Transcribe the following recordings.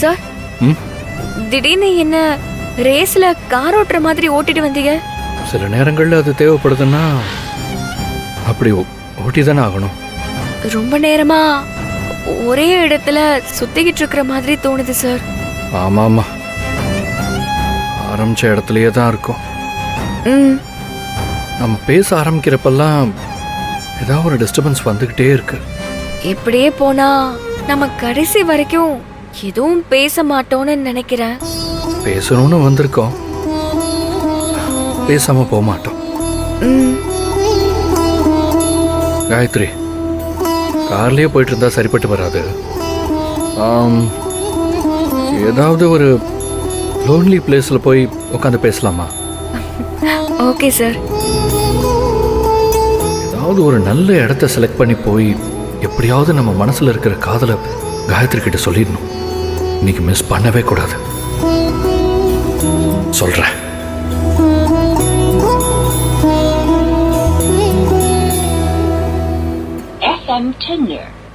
Sir, திடீர்னு என்ன ரேஸ்ல கார் ஓட்டுற மாதிரி ஓட்டிட்டு வந்தீங்க? சில நேரங்கள்ல அது தேவைப்படுதுன்னா அப்படி ஓட்டி தானே ஆகணும். ரொம்ப நேரமா ஒரே இடத்துல சுத்திக்கிட்டு இருக்கிற மாதிரி தோணுது சார். ஆமா ஆமா, ஆரம்பிச்ச இடத்துலயே தான் இருக்கும். நம்ம பேச ஆரம்பிக்கிறப்பெல்லாம் ஏதாவது ஒரு டிஸ்டர்பன்ஸ் வந்துகிட்டே இருக்கு. இப்படியே போனா நம்ம கடைசி வரைக்கும் எதுவும் பேச மாட்டோம்னு நினைக்கிறேன். பேசணும்னு வந்திருக்கோம், பேசாம போக மாட்டோம். காயத்ரி, கார்லயே போயிட்டு இருந்தா சரிப்பட்டு வராது. ஏதாவது ஒரு லோன்லி பிளேஸ்ல போய் உட்காந்து பேசலாமா? Okay sir. ஏதாவது ஒரு நல்ல இடத்த செலக்ட் பண்ணி போய் எப்படியாவது நம்ம மனசுல இருக்கிற காதலை காயத்ரி கிட்ட சொல்லிடணும். இன்னைக்கு மிஸ் பண்ணவே கூடாது. சொல்றேன்.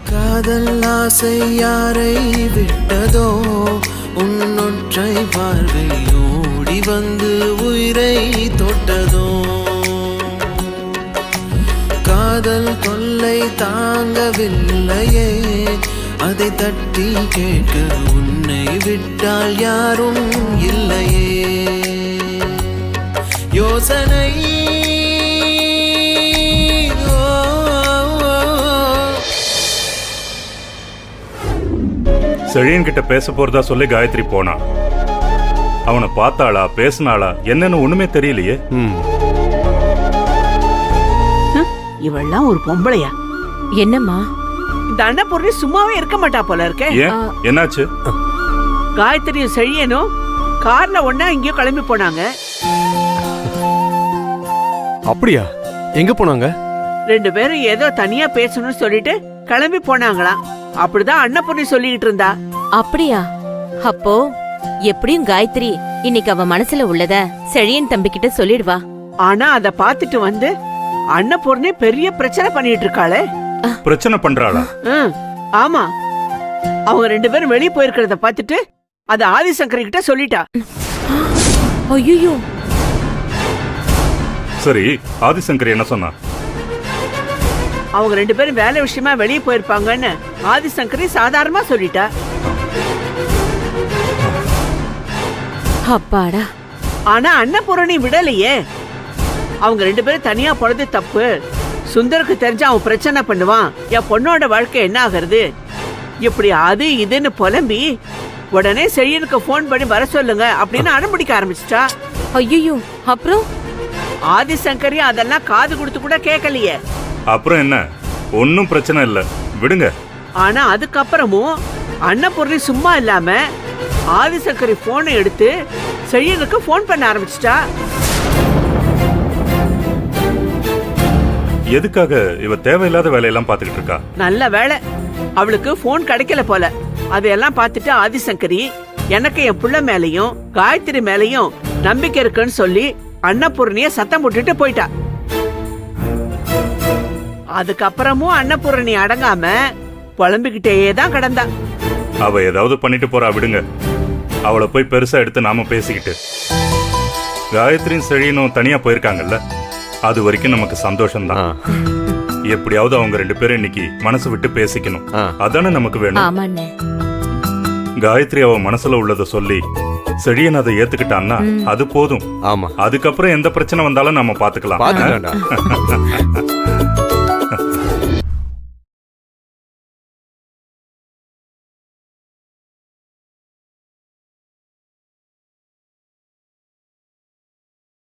காதல் ஆசை யாரை விட்டதோ, உன்னொற்றை பார்வை ஓடி வந்து உயிரை தொட்டதோ, காதல் தொல்லை தாங்கவில்லையே, அதை தட்டி கேட்க உன்னை விட்டால் யாரும் இல்லையே, யோசனை செழியன் கிட்ட பேச போறதா சொல்லி காயத்ரி போனா. அவனை பார்த்தாளா, பேசினாளா, என்னன்னு ஒண்ணுமே தெரியலையே. இவெல்லாம் ஒரு பொம்பளையா? என்னம்மா? இந்த அன்னபூர்ணி சும்மாவே இருக்க மாட்டா போல இருக்கே. ஏன், என்னாச்சு? காயத்ரியும் செழியனும் கார்ல ஒண்ணா எங்கேயோ கிளம்பி போனாங்க. அப்படியா? எங்க போனாங்க? ரெண்டு பேரும் ஏதோ தனியா பேசணும்னு சொல்லிட்டு கிளம்பி போனாங்களாம். அப்படிதான் அன்னபூர்ணி சொல்லிட்டு இருந்தா. அப்படியா? அப்போ எப்படியும் காயத்ரி இன்னைக்கு அவ மனசுல உள்ளத செழியன் தம்பி கிட்ட சொல்லிடுவா. ஆனா அத பாத்துட்டு வந்து அன்னபூர்ணி பெரிய பிரச்சனை பண்ணிட்டு இருக்காளே. பிரச்சனை பண்றாளா? ஆமா, அவங்க ரெண்டு பேரும் வெளியே போயிருக்கிறத பாத்துட்டு அத ஆதிசங்கரி கிட்ட சொல்லிட்டா. ஐயோ! சரி, ஆதிசங்கரி என்ன சொன்னா? அவங்க ரெண்டு பேரும் வேலை விஷயமா வெளியே போயிருப்பாங்கன்னு ஆதிசங்கரி சாதாரணமா சொல்லிட்டா. அப்பாடா. ஆனா அன்னபூரணி விடலையே. அவங்க ரெண்டு பேரும் தனியா போறது தப்பு. சுந்தருக்கு தெரிஞ்சா அவன் பிரச்சனை பண்ணுவான். என் பொண்ணோட வாழ்க்கை என்ன ஆகுறது? இப்படி அது இதுன்னு புலம்பி உடனே செழியனுக்கு போன் பண்ணி வர சொல்லுங்க அப்படின்னு அடம்பிடிக்க ஆரம்பிச்சிட்டா. ஐயோ! அப்புறம் ஆதிசங்கரி அதெல்லாம் காது கொடுத்து கூட கேட்கலையே. அப்புறம் என்ன? ஒன்னும் பிரச்சனை இல்ல, விடுங்க. ஆனா அதுக்கப்புறமும் அன்னபூர்ணி சும்மா இல்லாம ஆதிசங்கரி போனை எடுத்து செழியனுக்கு போன் பண்ண ஆரம்பிச்சிட்டா. எதுக்காக இவ தேவையில்லாத வேலையெல்லாம் பாத்துக்கிட்டு இருக்கா? நல்ல வேலை, அவளுக்கு போன் கிடைக்கல போல. அதையெல்லாம் பார்த்துட்டு ஆதிசங்கரி எனக்கு என் புள்ள மேலையும் காயத்ரி மேலையும் நம்பிக்கை இருக்குன்னு சொல்லி அன்னபூர்ணிய சத்தம் போட்டுட்டு போயிட்டா. அதுக்கப்புறமும் அன்னபூரணி அடங்காம புலம்பிக்கிட்டே தான் கிடந்தா. அவ ஏதாவது பண்ணிட்டு போறா, விடுங்க. அவளை போய் பெருசா எடுத்து நாம பேசிக்கிட்டு. காயத்ரியும் செழியனும் தனியா போயிருக்காங்கல்ல, அது வரைக்கும் நமக்கு சந்தோஷம் தான். எப்படியாவது அவங்க ரெண்டு பேரும் இன்னைக்கு மனசு விட்டு பேசிக்கணும். அதானே நமக்கு வேணும். காயத்ரி அவ மனசுல உள்ளத சொல்லி செழியன் அதை ஏத்துக்கிட்டான்னா அது போதும். ஆமா, அதுக்கப்புறம் எந்த பிரச்சனை வந்தாலும் நம்ம பாத்துக்கலாம்.